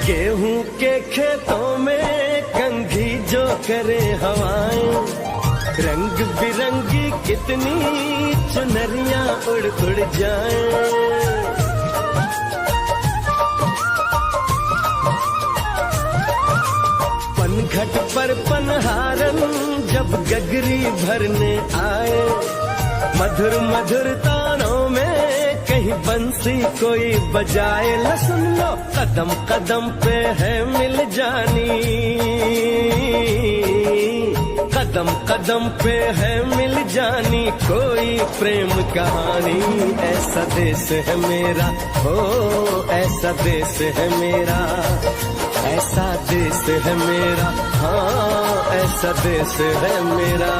गेहूं के खेतों में कंघी जो करे हवाएं, रंग बिरंगी कितनी चुनरियां उड़ उड़ जाएं। पनघट पर पनहारन जब गगरी भरने आए, मधुर मधुर तानों में कहीं बंसी कोई बजाए। ल सुन लो कदम कदम पे है मिल जानी, कदम कदम पे है मिल जानी कोई प्रेम कहानी। ऐसा देश है मेरा, हो ऐसा देश है मेरा, ऐसा देश है मेरा, हाँ ऐसा देश है मेरा।